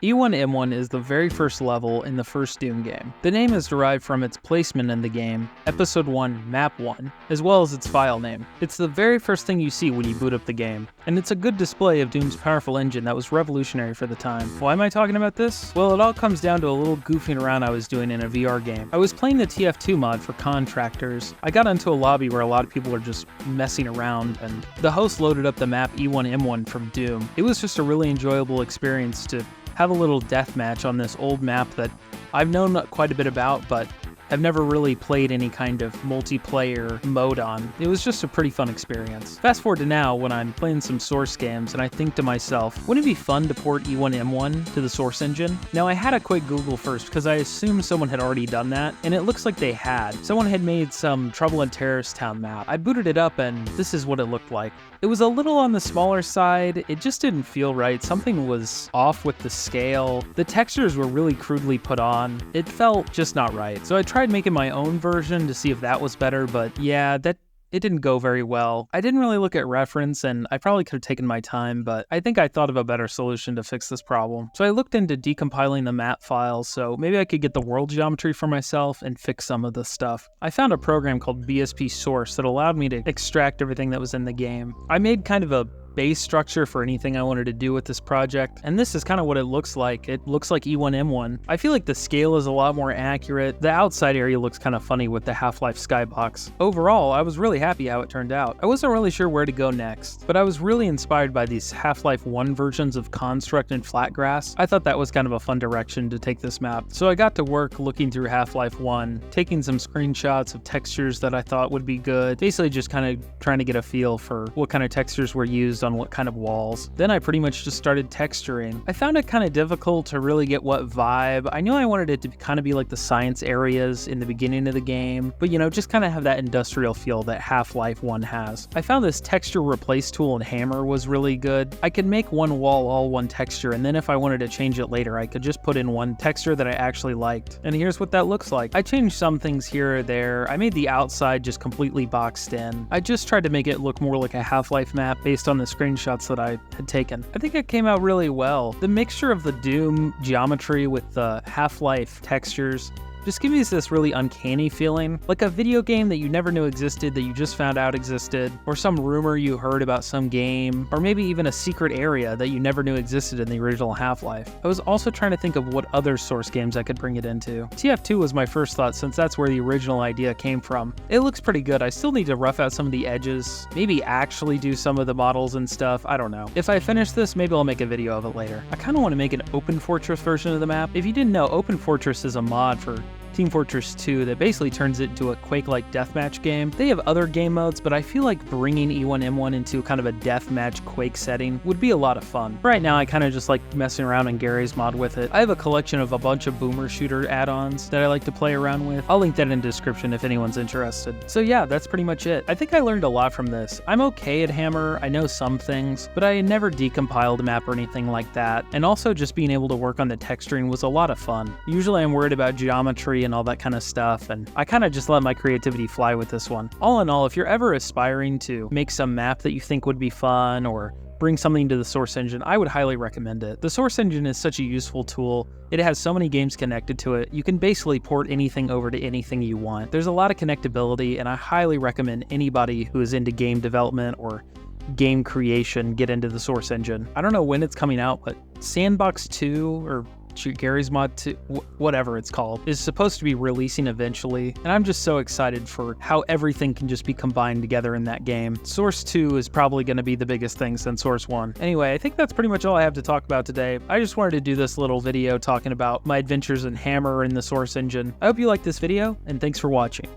E1M1 is the very first level in the first Doom game. The name is derived from its placement in the game, Episode 1, Map 1, as well as its file name. It's the very first thing you see when you boot up the game, and it's a good display of Doom's powerful engine that was revolutionary for the time. Why am I talking about this? Well, it all comes down to a little goofing around I was doing in a VR game. I was playing the TF2 mod for contractors. I got into a lobby where a lot of people are just messing around, and the host loaded up the map E1M1 from Doom. It was just a really enjoyable experience to have a little deathmatch on this old map that I've known quite a bit about, but have never really played any kind of multiplayer mode on. It was just a pretty fun experience. Fast forward to now when I'm playing some Source games and I think to myself, wouldn't it be fun to port E1M1 to the Source engine? Now I had a quick Google first because I assumed someone had already done that, and it looks like they had. Someone had made some Trouble in Terrorist Town map. I booted it up and this is what it looked like. It was a little on the smaller side, it just didn't feel right, something was off with the scale, the textures were really crudely put on, it felt just not right. So I tried making my own version to see if that was better, but yeah, it didn't go very well. I didn't really look at reference, and I probably could have taken my time, but I think I thought of a better solution to fix this problem. So I looked into decompiling the map files, so maybe I could get the world geometry for myself and fix some of the stuff. I found a program called BSP Source that allowed me to extract everything that was in the game. I made kind of a base structure for anything I wanted to do with this project, and this is kind of what it looks like. It looks like E1M1. I feel like the scale is a lot more accurate. The outside area looks kind of funny with the Half-Life skybox. Overall, I was really happy how it turned out. I wasn't really sure where to go next, but I was really inspired by these Half-Life 1 versions of Construct and Flatgrass. I thought that was kind of a fun direction to take this map. So I got to work looking through Half-Life 1, taking some screenshots of textures that I thought would be good, basically just kind of trying to get a feel for what kind of textures were used on what kind of walls. Then I pretty much just started texturing. I found it kind of difficult to really get what vibe. I knew I wanted it to kind of be like the science areas in the beginning of the game, but you know, just kind of have that industrial feel that Half-Life 1 has. I found this texture replace tool in Hammer was really good. I could make one wall all one texture, and then if I wanted to change it later, I could just put in one texture that I actually liked. And here's what that looks like. I changed some things here or there. I made the outside just completely boxed in. I just tried to make it look more like a Half-Life map based on the screenshots that I had taken. I think it came out really well. The mixture of the Doom geometry with the Half-Life textures just gives me this really uncanny feeling, like a video game that you never knew existed that you just found out existed, or some rumor you heard about some game, or maybe even a secret area that you never knew existed in the original Half-Life. I was also trying to think of what other Source games I could bring it into. TF2 was my first thought since that's where the original idea came from. It looks pretty good. I still need to rough out some of the edges, maybe actually do some of the models and stuff, I don't know. If I finish this, maybe I'll make a video of it later. I kind of want to make an Open Fortress version of the map. If you didn't know, Open Fortress is a mod for Team Fortress 2 that basically turns it into a Quake-like deathmatch game. They have other game modes, but I feel like bringing E1M1 into kind of a deathmatch Quake setting would be a lot of fun. Right now, I kind of just like messing around in garry'smod with it. I have a collection of a bunch of Boomer Shooter add-ons that I like to play around with. I'll link that in the description if anyone's interested. So yeah, that's pretty much it. I think I learned a lot from this. I'm okay at Hammer, I know some things, but I never decompiled a map or anything like that. And also just being able to work on the texturing was a lot of fun. Usually I'm worried about geometry and all that kind of stuff, and I kind of just let my creativity fly with this one. All in all, if you're ever aspiring to make some map that you think would be fun or bring something to the Source engine, I would highly recommend it. The Source engine is such a useful tool. It has so many games connected to it. You can basically port anything over to anything you want. There's a lot of connectability, and I highly recommend anybody who is into game development or game creation get into the Source engine. I don't know when it's coming out, but Sandbox 2 or garry'smod 2, whatever it's called, is supposed to be releasing eventually, and I'm just so excited for how everything can just be combined together in that game. Source 2 is probably going to be the biggest thing since Source 1. Anyway, I think that's pretty much all I have to talk about today. I just wanted to do this little video talking about my adventures in Hammer and the Source engine. I hope you liked this video, and thanks for watching.